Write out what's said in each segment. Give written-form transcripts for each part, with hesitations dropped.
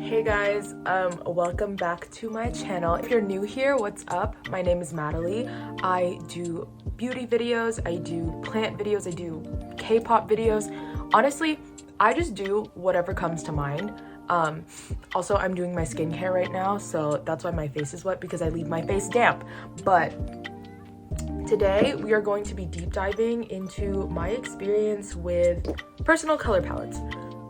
Hey guys, welcome back to my channel. If you're new here, what's up? My name is Natalie. I do beauty videos, I do plant videos, I do K-pop videos. Honestly, I just do whatever comes to mind. Also, I'm doing my skincare right now, so that's why my face is wet, because I leave my face damp. But today we are going to be deep diving into my experience with personal color palettes,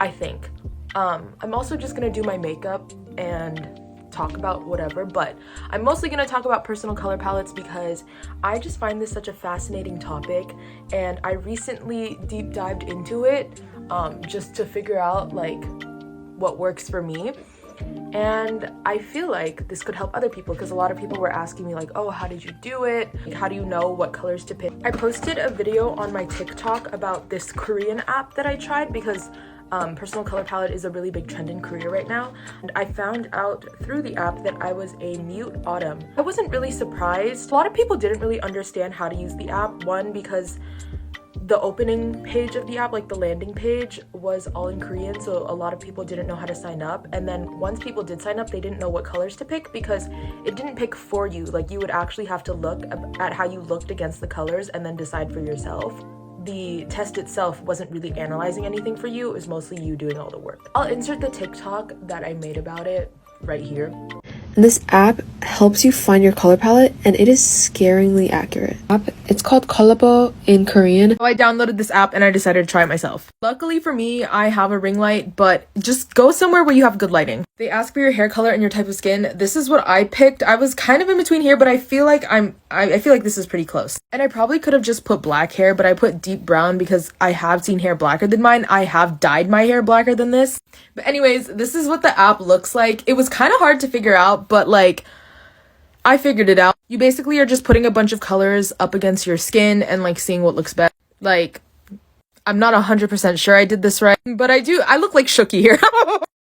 I think. I'm also just gonna do my makeup and talk about whatever, but I'm mostly gonna talk about personal color palettes because I just find this such a fascinating topic, and I recently deep dived into it just to figure out like what works for me. And I feel like this could help other people because a lot of people were asking me like, oh, how did you do it? Like, how do you know what colors to pick? I posted a video on my TikTok about this Korean app that I tried because personal color palette is a really big trend in Korea right now. And I found out through the app that I was a mute autumn. I wasn't really surprised. A lot of people didn't really understand how to use the app. One, because the opening page of the app, like the landing page, was all in Korean, so a lot of people didn't know how to sign up. And then once people did sign up, they didn't know what colors to pick because it didn't pick for you. Like, you would actually have to look at how you looked against the colors and then decide for yourself. The test itself wasn't really analyzing anything for you, it was mostly you doing all the work. I'll insert the TikTok that I made about it right here. And this app helps you find your color palette, and it is scaringly accurate. It's called Colorbo in Korean. So I downloaded this app and I decided to try it myself. Luckily for me, I have a ring light, but just go somewhere where you have good lighting. They ask for your hair color and your type of skin. This is what I picked. I was kind of in between here, but I feel like I feel like this is pretty close. And I probably could have just put black hair, but I put deep brown because I have seen hair blacker than mine. I have dyed my hair blacker than this. But anyways, this is what the app looks like. It was kind of hard to figure out, but like, I figured it out. You basically are just putting a bunch of colors up against your skin and like seeing what looks best. Like, I'm not 100% sure I did this right, but I look like Shooky here.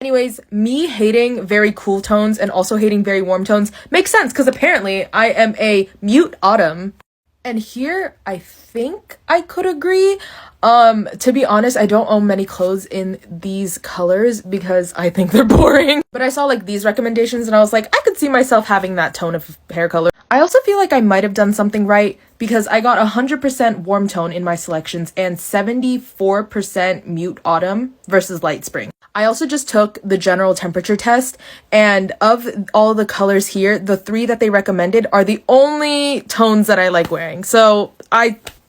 Anyways, me hating very cool tones and also hating very warm tones makes sense because apparently I am a mute autumn. And here, I think I could agree. To be honest, I don't own many clothes in these colors because I think they're boring. But I saw like these recommendations and I was like, I could see myself having that tone of hair color. I also feel like I might have done something right because I got 100% warm tone in my selections and 74% mute autumn versus light spring. I also just took the general temperature test, and of all the colors here, the 3 that they recommended are the only tones that I like wearing. So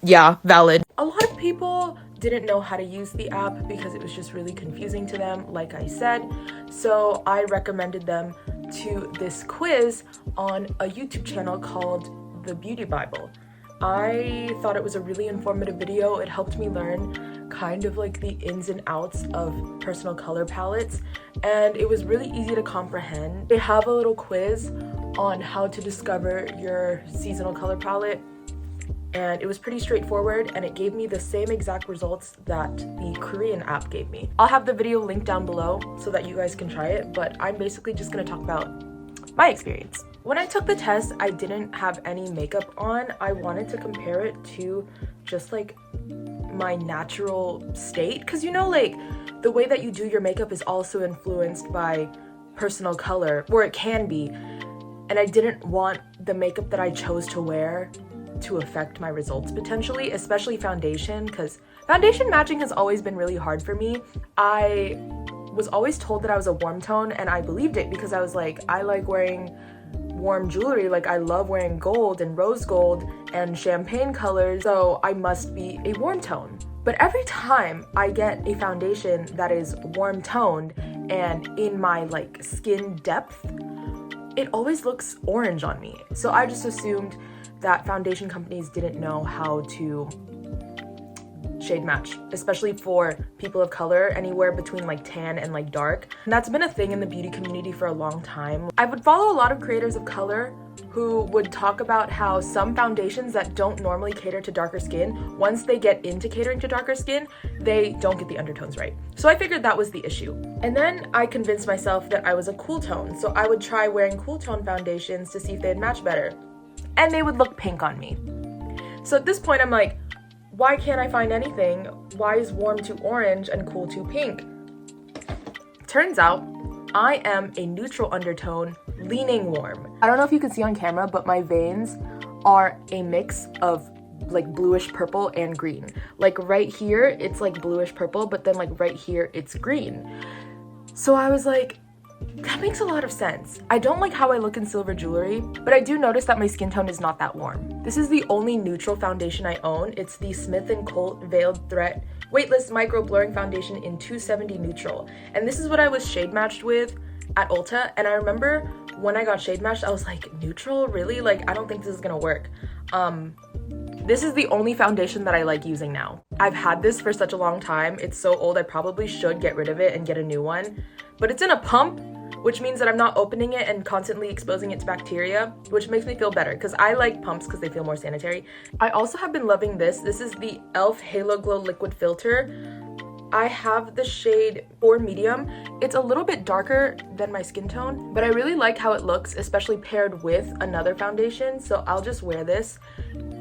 yeah, valid. A lot of people didn't know how to use the app because it was just really confusing to them, like I said. So I recommended them to this quiz on a YouTube channel called The Beauty Bible. I thought it was a really informative video. It helped me learn kind of like the ins and outs of personal color palettes, and it was really easy to comprehend. They have a little quiz on how to discover your seasonal color palette, and it was pretty straightforward, and it gave me the same exact results that the Korean app gave me. I'll have the video linked down below so that you guys can try it, but I'm basically just gonna talk about my experience. When I took the test, I didn't have any makeup on. I wanted to compare it to just like my natural state, because you know, like the way that you do your makeup is also influenced by personal color, or it can be, and I didn't want the makeup that I chose to wear to affect my results potentially, especially foundation, because foundation matching has always been really hard for me. I was always told that I was a warm tone, and I believed it because I was like, I like wearing warm jewelry, like I love wearing gold and rose gold and champagne colors, so I must be a warm tone. But every time I get a foundation that is warm toned and in my like skin depth, it always looks orange on me. So I just assumed that foundation companies didn't know how to shade match, especially for people of color, anywhere between like tan and like dark. And that's been a thing in the beauty community for a long time. I would follow a lot of creators of color who would talk about how some foundations that don't normally cater to darker skin, once they get into catering to darker skin, they don't get the undertones right. So I figured that was the issue. And then I convinced myself that I was a cool tone, so I would try wearing cool tone foundations to see if they'd match better. And they would look pink on me. So at this point I'm like, why can't I find anything? Why is warm to orange and cool to pink? Turns out I am a neutral undertone, leaning warm. I don't know if you can see on camera, but my veins are a mix of like bluish purple and green. Like right here, it's like bluish purple, but then like right here, it's green. So I was like, that makes a lot of sense. I don't like how I look in silver jewelry, but I do notice that my skin tone is not that warm. This is the only neutral foundation I own. It's the Smith & Colt Veiled Threat Weightless Micro Blurring Foundation in 270 Neutral. And this is what I was shade matched with at Ulta. And I remember when I got shade matched, I was like, neutral? Really? Like, I don't think this is gonna work. This is the only foundation that I like using now. I've had this for such a long time. It's so old, I probably should get rid of it and get a new one. But it's in a pump, which means that I'm not opening it and constantly exposing it to bacteria, which makes me feel better because I like pumps because they feel more sanitary. I also have been loving this. This is the e.l.f. Halo Glow Liquid Filter. I have the shade 4 medium. It's a little bit darker than my skin tone, but I really like how it looks, especially paired with another foundation. So I'll just wear this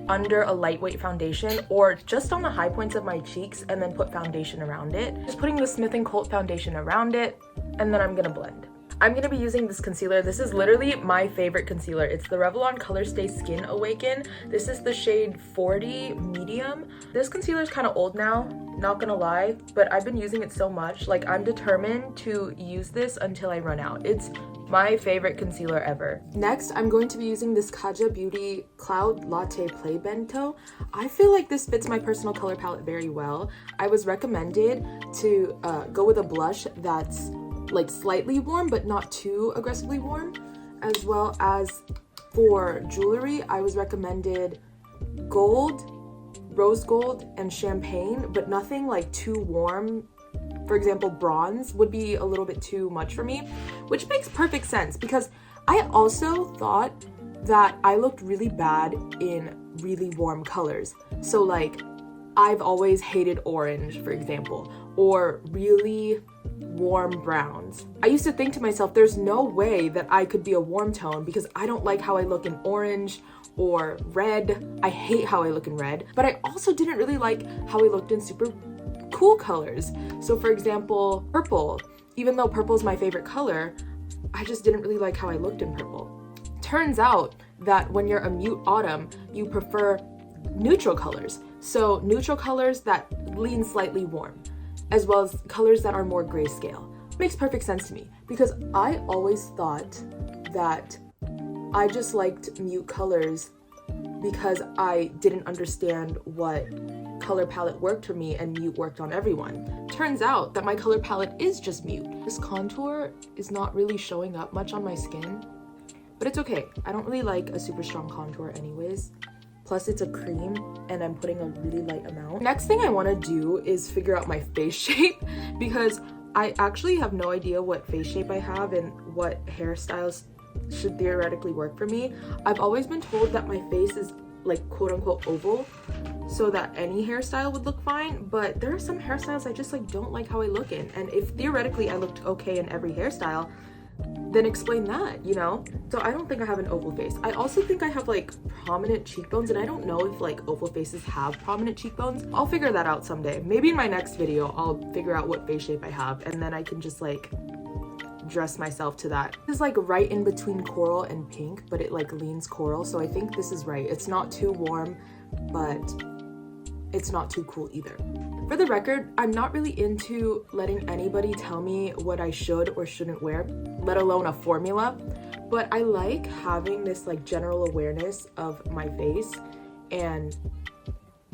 under a lightweight foundation or just on the high points of my cheeks and then put foundation around it. Just putting the Smith & Colt foundation around it, and then I'm gonna blend. I'm gonna be using this concealer. This is literally my favorite concealer. It's the Revlon Colorstay Skin Awaken. This is the shade 40 medium. This concealer is kind of old now, not gonna lie, but I've been using it so much. Like, I'm determined to use this until I run out. It's my favorite concealer ever. Next, I'm going to be using this Kaja Beauty Cloud Latte Play Bento. I feel like this fits my personal color palette very well. I was recommended to go with a blush that's like slightly warm but not too aggressively warm, as well as for jewelry I was recommended gold, rose gold, and champagne, but nothing like too warm. For example, bronze would be a little bit too much for me, which makes perfect sense because I also thought that I looked really bad in really warm colors. So like, I've always hated orange, for example, or really warm browns. I used to think to myself, there's no way that I could be a warm tone because I don't like how I look in orange or red. I hate how I look in red, but I also didn't really like how I looked in super cool colors. So for example, purple. Even though purple is my favorite color, I just didn't really like how I looked in purple. Turns out that when you're a mute autumn, you prefer neutral colors. So neutral colors that lean slightly warm, as well as colors that are more grayscale. Makes perfect sense to me because I always thought that I just liked mute colors because I didn't understand what color palette worked for me and mute worked on everyone. Turns out that my color palette is just mute. This contour is not really showing up much on my skin, but it's okay. I don't really like a super strong contour anyways. Plus it's a cream and I'm putting a really light amount. Next thing I want to do is figure out my face shape because I actually have no idea what face shape I have and what hairstyles should theoretically work for me. I've always been told that my face is like quote unquote oval, so that any hairstyle would look fine, but there are some hairstyles I just like don't like how I look in, and if theoretically I looked okay in every hairstyle, then explain that, you know? So I don't think I have an oval face. I also think I have like prominent cheekbones, and I don't know if like oval faces have prominent cheekbones. I'll figure that out someday. Maybe in my next video I'll figure out what face shape I have, and then I can just like dress myself to that. This is like right in between coral and pink, but it like leans coral, so I think this is right. It's not too warm, but it's not too cool either. For the record, I'm not really into letting anybody tell me what I should or shouldn't wear, let alone a formula, but I like having this like general awareness of my face, and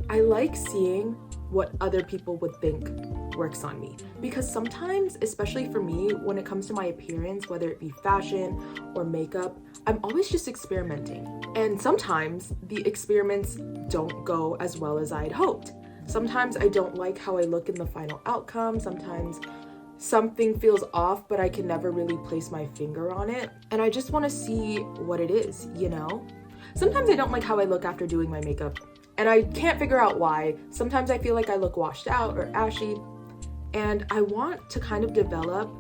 I like seeing what other people would think works on me, because sometimes, especially for me, when it comes to my appearance, whether it be fashion or makeup, I'm always just experimenting, and sometimes the experiments don't go as well as I'd hoped. Sometimes I don't like how I look in the final outcome. Sometimes something feels off, but I can never really place my finger on it, and I just want to see what it is, you know? Sometimes I don't like how I look after doing my makeup, and I can't figure out why. Sometimes I feel like I look washed out or ashy, and I want to kind of develop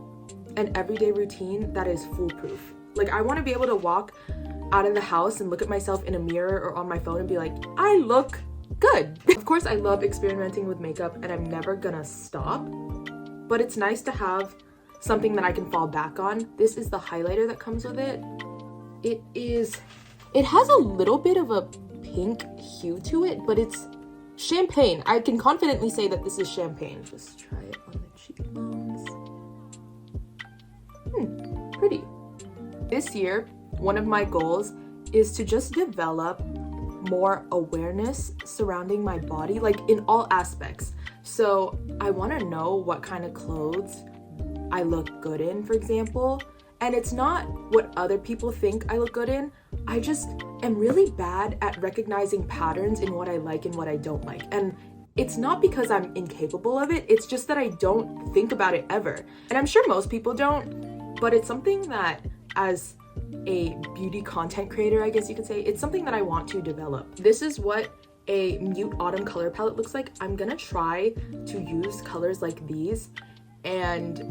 an everyday routine that is foolproof. Like, I want to be able to walk out of the house and look at myself in a mirror or on my phone and be like, I look good. Of course, I love experimenting with makeup and I'm never gonna stop, but it's nice to have something that I can fall back on. This is the highlighter that comes with it. It has a little bit of a pink hue to it, but it's champagne. I can confidently say that this is champagne. Just try it on the cheekbones. Pretty. This year, one of my goals is to just develop more awareness surrounding my body, like in all aspects. So I want to know what kind of clothes I look good in, for example. And it's not what other people think I look good in. I just am really bad at recognizing patterns in what I like and what I don't like. And it's not because I'm incapable of it, it's just that I don't think about it ever. And I'm sure most people don't, but it's something that, as a beauty content creator, I guess you could say, it's something that I want to develop. This is what a mute autumn color palette looks like. I'm gonna try to use colors like these and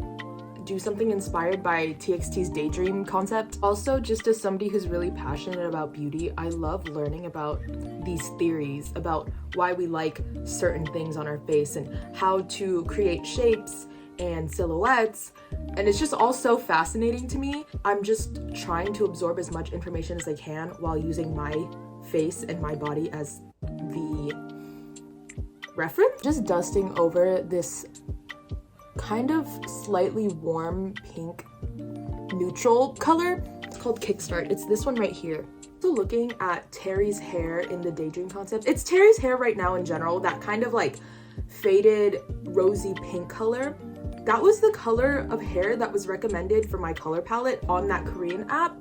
do something inspired by TXT's Daydream concept. Also, just as somebody who's really passionate about beauty, I love learning about these theories about why we like certain things on our face and how to create shapes and silhouettes, and it's just all so fascinating to me. I'm just trying to absorb as much information as I can while using my face and my body as the reference. Just dusting over this kind of slightly warm pink neutral color. It's called Kickstart. It's this one right here. So looking at Terry's hair in the Daydream concept, it's Terry's hair right now in general, that kind of like faded rosy pink color. That was the color of hair that was recommended for my color palette on that Korean app.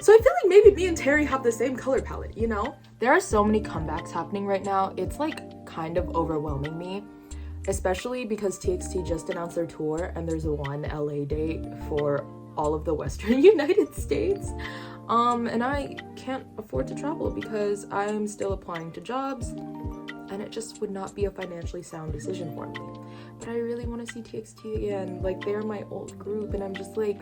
So I feel like maybe me and Terry have the same color palette, you know? There are so many comebacks happening right now. It's like kind of overwhelming me, especially because TXT just announced their tour and there's one LA date for all of the Western United States. And I can't afford to travel because I'm still applying to jobs and it just would not be a financially sound decision for me. But I really want to see TXT again. Like, they're my old group and I'm just like,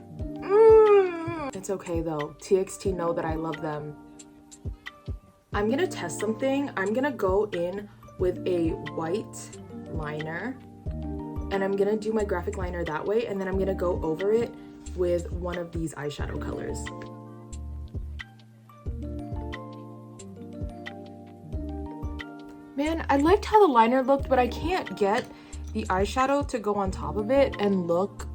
It's okay though. TXT know that I love them. I'm gonna test something. I'm gonna go in with a white liner and I'm gonna do my graphic liner that way, and then I'm gonna go over it with one of these eyeshadow colors. Man, I liked how the liner looked, but I can't get the eyeshadow to go on top of it and look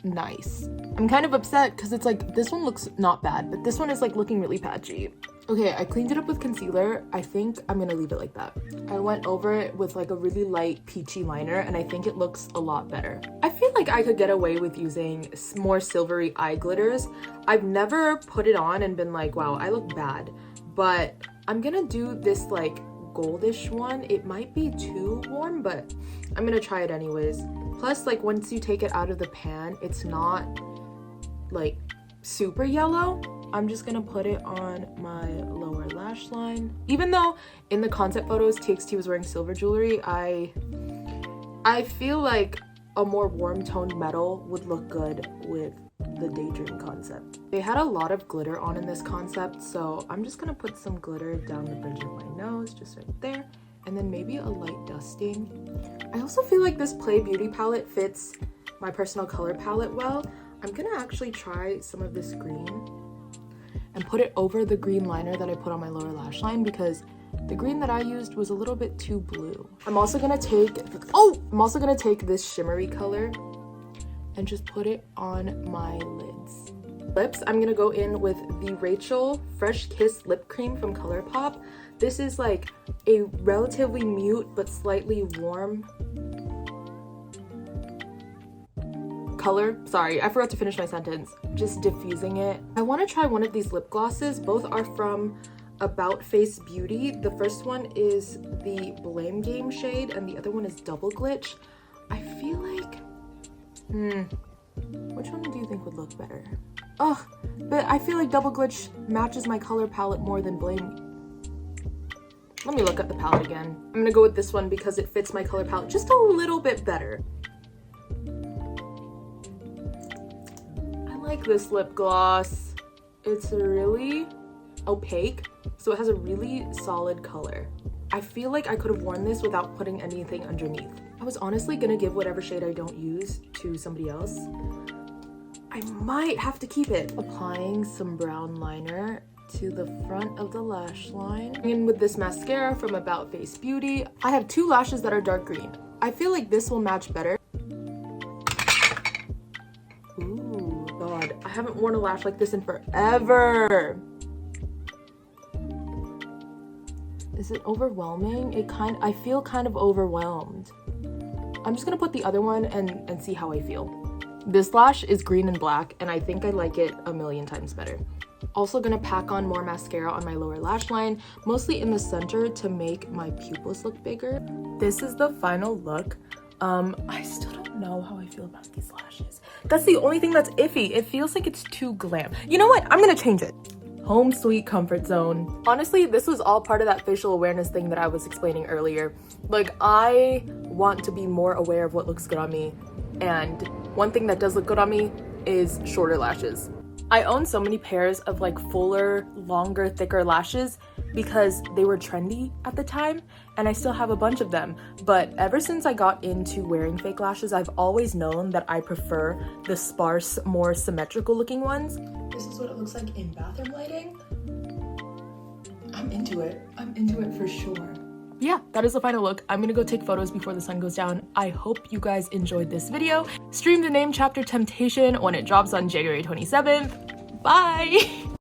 nice. I'm kind of upset because it's like, this one looks not bad, but this one is like looking really patchy. Okay, I cleaned it up with concealer. I think I'm gonna leave it like that. I went over it with like a really light peachy liner and I think it looks a lot better. I feel like I could get away with using more silvery eye glitters. I've never put it on and been like, wow, I look bad. But I'm gonna do this like goldish one. It might be too warm, but I'm gonna try it anyways. Plus, like, once you take it out of the pan, it's not like super yellow. I'm just gonna put it on my lower lash line. Even though in the concept photos TXT was wearing silver jewelry, I feel like a more warm toned metal would look good with the Daydream concept. They had a lot of glitter on in this concept, so I'm just gonna put some glitter down the bridge of my nose, just right there, and then maybe a light dusting. I also feel like this Play Beauty palette fits my personal color palette well. I'm gonna actually try some of this green and put it over the green liner that I put on my lower lash line because the green that I used was a little bit too blue. I'm also gonna take this shimmery color and just put it on my lids. Lips, I'm gonna go in with the Rachel Fresh Kiss lip cream from ColourPop. This is like a relatively mute but slightly warm color. Sorry, I forgot to finish my sentence. Just diffusing it. I want to try one of these lip glosses. Both are from About Face Beauty. The first one is the Blame Game shade and the other one is Double Glitch. I feel like which one do you think would look better? Ugh, but I feel like Double Glitch matches my color palette more than Blame. Let me look at the palette again. I'm gonna go with this one because it fits my color palette just a little bit better. I like this lip gloss. It's really opaque, so it has a really solid color. I feel like I could have worn this without putting anything underneath. I was honestly gonna give whatever shade I don't use to somebody else. I might have to keep it. Applying some brown liner to the front of the lash line. And with this mascara from About Face Beauty, I have 2 lashes that are dark green. I feel like this will match better. Ooh, God, I haven't worn a lash like this in forever. Is it overwhelming? I feel kind of overwhelmed. I'm just gonna put the other one and see how I feel. This lash is green and black, and I think I like it a million times better. Also gonna pack on more mascara on my lower lash line, mostly in the center to make my pupils look bigger. This is the final look. I still don't know how I feel about these lashes. That's the only thing that's iffy. It feels like it's too glam. You know what? I'm gonna change it. Home sweet comfort zone. Honestly, this was all part of that facial awareness thing that I was explaining earlier. Like, I want to be more aware of what looks good on me, and one thing that does look good on me is shorter lashes. I own so many pairs of like fuller, longer, thicker lashes because they were trendy at the time, and I still have a bunch of them. But ever since I got into wearing fake lashes, I've always known that I prefer the sparse, more symmetrical looking ones. This is what it looks like in bathroom lighting. I'm into it. I'm into it for sure. Yeah, that is the final look. I'm gonna go take photos before the sun goes down. I hope you guys enjoyed this video. Stream the name chapter Temptation when it drops on January 27th. Bye!